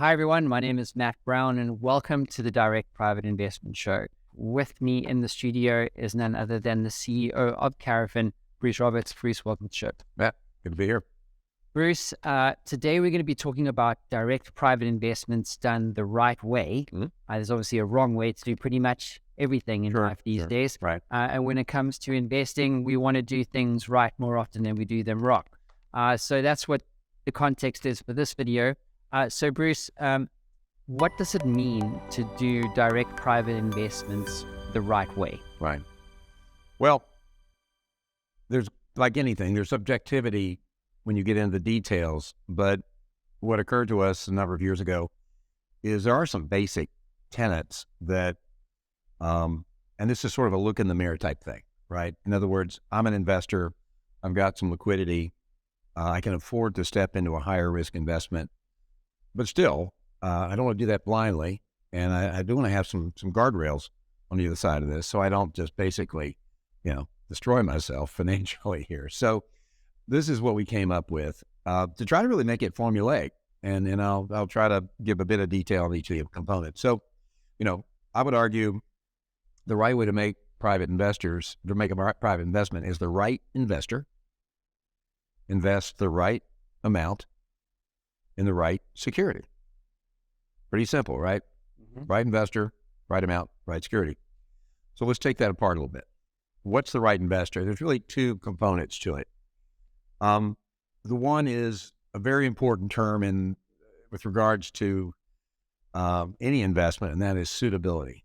Hi, everyone. My name is Matt Brown, and welcome to the Direct Private Investment Show. With me in the studio is none other than the CEO of Carofin, Bruce Roberts. Bruce, welcome to the show. Matt, good to be here. Bruce, today we're going to be talking about direct private investments done the right way. There's obviously a wrong way to do pretty much everything in life these days. Right. And when it comes to investing, we want to do things right more often than we do them wrong. So that's what the context is for this video. So Bruce, what does it mean to do direct private investments the right way? Right. Well, there's, like anything, there's subjectivity when you get into the details, but what occurred to us a number of years ago is there are some basic tenets that, and this is sort of a look in the mirror type thing, right? In other words, I'm an investor, I've got some liquidity, I can afford to step into a higher risk investment, but still, I don't want to do that blindly, and I do want to have some guardrails on the other side of this, so I don't just basically, destroy myself financially here. So this is what we came up with to try to really make it formulaic, and I'll try to give a bit of detail on each of the components. So, I would argue the right way to make a private investment is the right investor, invest the right amount in the right security. Pretty simple, right? Right investor, right amount, right security. So let's take that apart a little bit. What's the right investor? There's really two components to it. The one is a very important term with regards to any investment, and that is suitability.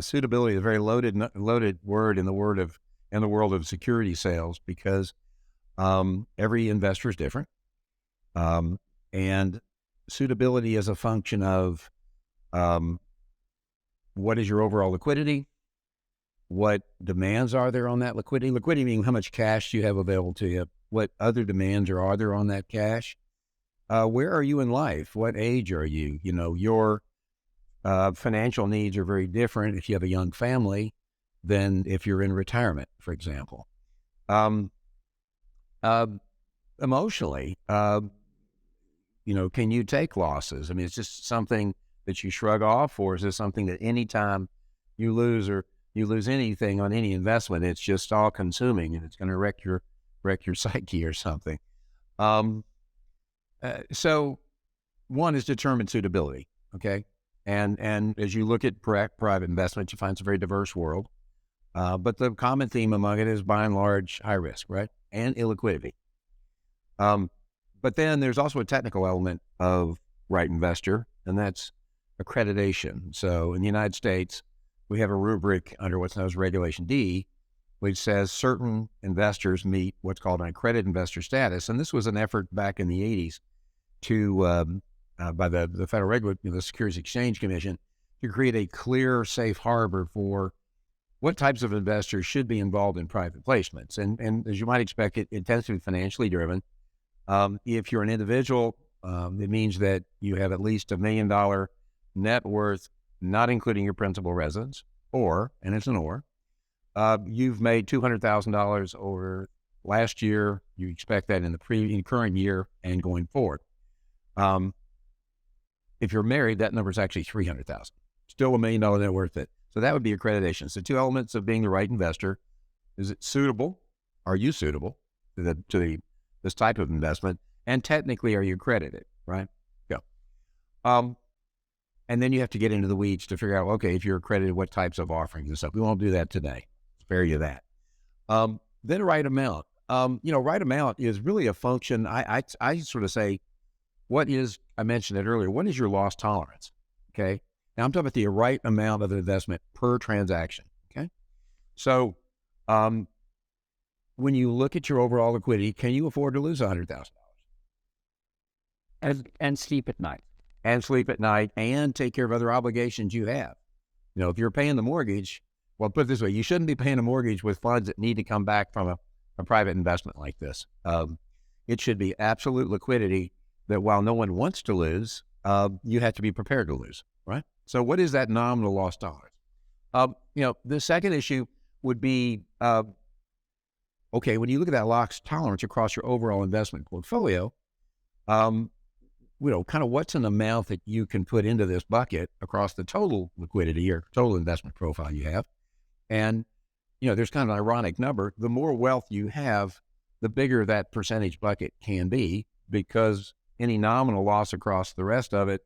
Suitability is a very loaded word in the world of security sales because every investor is different, and suitability is a function of what is your overall liquidity, what demands are there on that liquidity. Liquidity meaning how much cash you have available to you. What other demands are there on that cash? Where are you in life? What age are you? Your financial needs are very different if you have a young family than if you're in retirement, for example. Emotionally, can you take losses? I mean, it's just something that you shrug off, or is this something that anytime you lose anything on any investment, it's just all consuming and it's going to wreck your psyche or something. So one is determined suitability. Okay. And as you look at private investments, you find it's a very diverse world. But the common theme among it is by and large high risk, right? And illiquidity. But then there's also a technical element of right investor, and that's accreditation. So in the United States, we have a rubric under what's known as Regulation D, which says certain investors meet what's called an accredited investor status. And this was an effort back in the 80s by the Federal Regulatory, the Securities Exchange Commission, to create a clear, safe harbor for what types of investors should be involved in private placements. And as you might expect, it tends to be financially driven. If you're an individual, it means that you have at least $1 million net worth, not including your principal residence, and it's an or, you've made $200,000 over last year. You expect that in the current year and going forward. If you're married, that number is actually $300,000. Still $1 million net worth. So that would be accreditation. So two elements of being the right investor: is it suitable? Are you suitable to this type of investment? And technically, are you accredited? Right? Go. And then you have to get into the weeds to figure out, okay, if you're accredited, what types of offerings and stuff. We won't do that today. Spare you that. Then right amount. Right amount is really a function. I sort of say, I mentioned it earlier, what is your loss tolerance? Okay. Now I'm talking about the right amount of investment per transaction. Okay. So, when you look at your overall liquidity, can you afford to lose $100,000? And sleep at night. And sleep at night and take care of other obligations you have. If you're paying the mortgage, well, put it this way, you shouldn't be paying a mortgage with funds that need to come back from a private investment like this. It should be absolute liquidity that while no one wants to lose, you have to be prepared to lose, right? So what is that nominal loss tolerance? The second issue would be, okay, when you look at that loss tolerance across your overall investment portfolio, kind of what's an amount that you can put into this bucket across the total liquidity or total investment profile you have. And, there's kind of an ironic number. The more wealth you have, the bigger that percentage bucket can be, because any nominal loss across the rest of it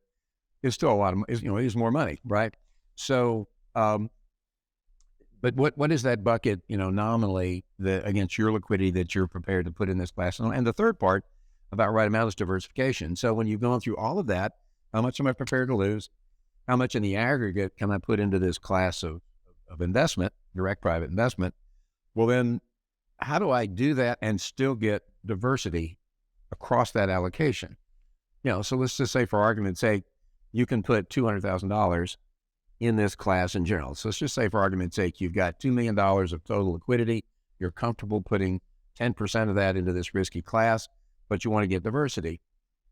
is still a lot of, is more money, right? So, but what is that bucket, nominally against your liquidity that you're prepared to put in this class? And the third part about right amount is diversification. So when you've gone through all of that, how much am I prepared to lose? How much in the aggregate can I put into this class of investment, direct private investment? Well, then how do I do that and still get diversity across that allocation? So let's just say, for argument's sake, you can put $200,000 in this class in general. So let's just say, for argument's sake, you've got $2 million of total liquidity. You're comfortable putting 10% of that into this risky class, but you want to get diversity.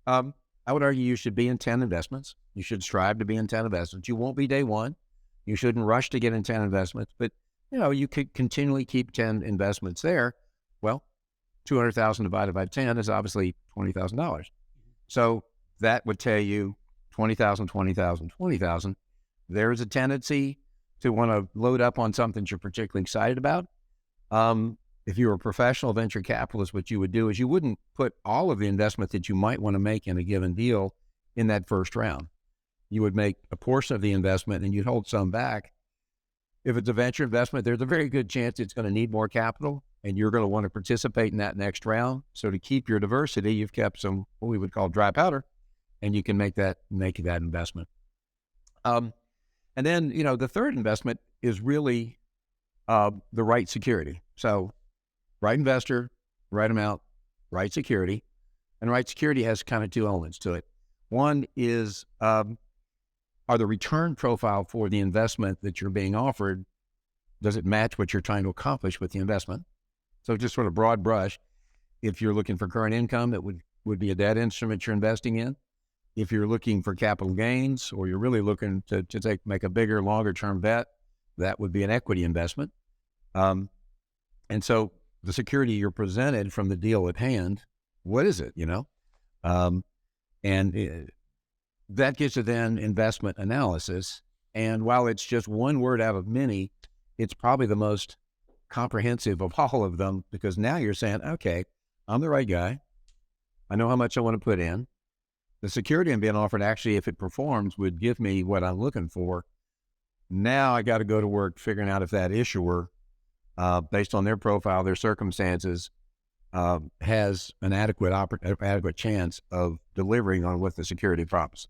I would argue you should be in 10 investments. You should strive to be in 10 investments. You won't be day one. You shouldn't rush to get in 10 investments, but you could continually keep 10 investments there. Well, 200,000 divided by 10 is obviously $20,000. So that would tell you 20,000, 20,000, 20,000. There is a tendency to want to load up on something you're particularly excited about. If you were a professional venture capitalist, what you would do is you wouldn't put all of the investment that you might want to make in a given deal in that first round. You would make a portion of the investment and you'd hold some back. If it's a venture investment, there's a very good chance it's going to need more capital and you're going to want to participate in that next round. So to keep your diversity, you've kept some, what we would call dry powder, and you can make that investment. And then, the third investment is really the right security. So right investor, right amount, right security. And right security has kind of two elements to it. One is, are the return profile for the investment that you're being offered, does it match what you're trying to accomplish with the investment? So just sort of broad brush, if you're looking for current income, that would be a debt instrument you're investing in. If you're looking for capital gains, or you're really looking to make a bigger, longer term bet, that would be an equity investment. And so the security you're presented from the deal at hand, what is it, that gets to then investment analysis. And while it's just one word out of many, it's probably the most comprehensive of all of them, because now you're saying, okay, I'm the right guy. I know how much I want to put in. The security I'm being offered, actually, if it performs, would give me what I'm looking for. Now I got to go to work figuring out if that issuer, based on their profile, their circumstances, has an adequate chance of delivering on what the security promises.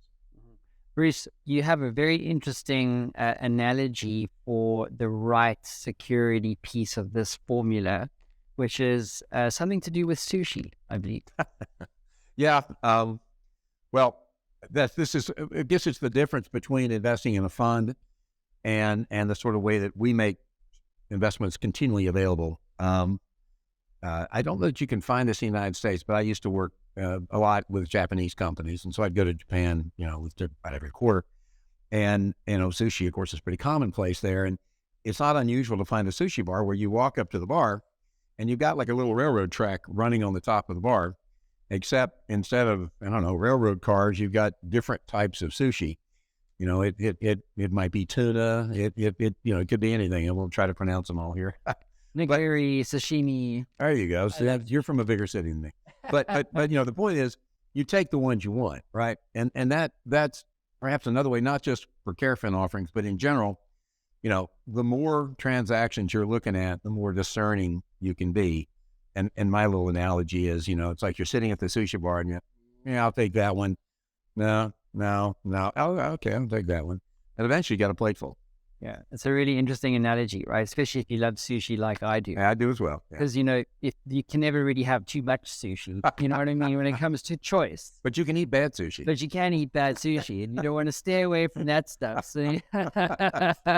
Bruce, you have a very interesting analogy for the right security piece of this formula, which is something to do with sushi, I believe. Yeah. Well, I guess it's the difference between investing in a fund and the sort of way that we make investments continually available. I don't know that you can find this in the United States, but I used to work a lot with Japanese companies. And so I'd go to Japan, about every quarter. And, sushi, of course, is pretty commonplace there. And it's not unusual to find a sushi bar where you walk up to the bar and you've got like a little railroad track running on the top of the bar, except instead of, railroad cars, you've got different types of sushi. It might be tuna. It could be anything. And we'll try to pronounce them all here. Nigiri, sashimi. There you go. So you're from a bigger city than me. But the point is, you take the ones you want, right? And that's perhaps another way, not just for Carofin offerings, but in general, the more transactions you're looking at, the more discerning you can be. And my little analogy is, it's like you're sitting at the sushi bar and I'll take that one. No. Oh, okay, I'll take that one. And eventually you got a plate full. Yeah, it's a really interesting analogy, right? Especially if you love sushi like I do. Yeah, I do as well. Because, if you can never really have too much sushi, you know what I mean, when it comes to choice. But you can eat bad sushi. But you can eat bad sushi, and you don't want to stay away from that stuff. So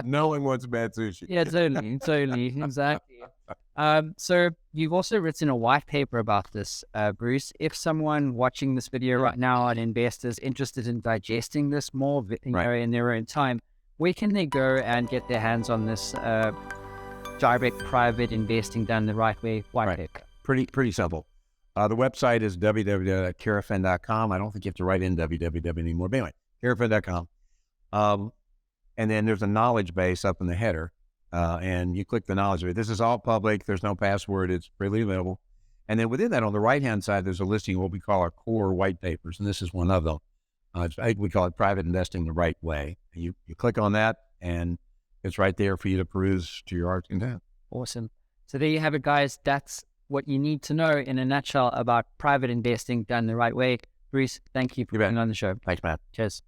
no one wants bad sushi. Yeah, totally, exactly. So you've also written a white paper about this, Bruce. If someone watching this video right now, an investor, is interested in digesting this more in their own time, where can they go and get their hands on this direct private investing done the right way white paper? Pretty simple. The website is www.carofin.com. I don't think you have to write in www anymore. But anyway, carofin.com. And then there's a knowledge base up in the header. And you click the knowledge base. This is all public. There's no password. It's freely available. And then within that, on the right-hand side, there's a listing of what we call our core white papers. And this is one of them. I think we call it Private Investing the Right Way. You click on that, and it's right there for you to peruse to your heart's content. Awesome. So there you have it, guys. That's what you need to know in a nutshell about private investing done the right way. Bruce, thank you for being on the show. Thanks, Matt. Cheers.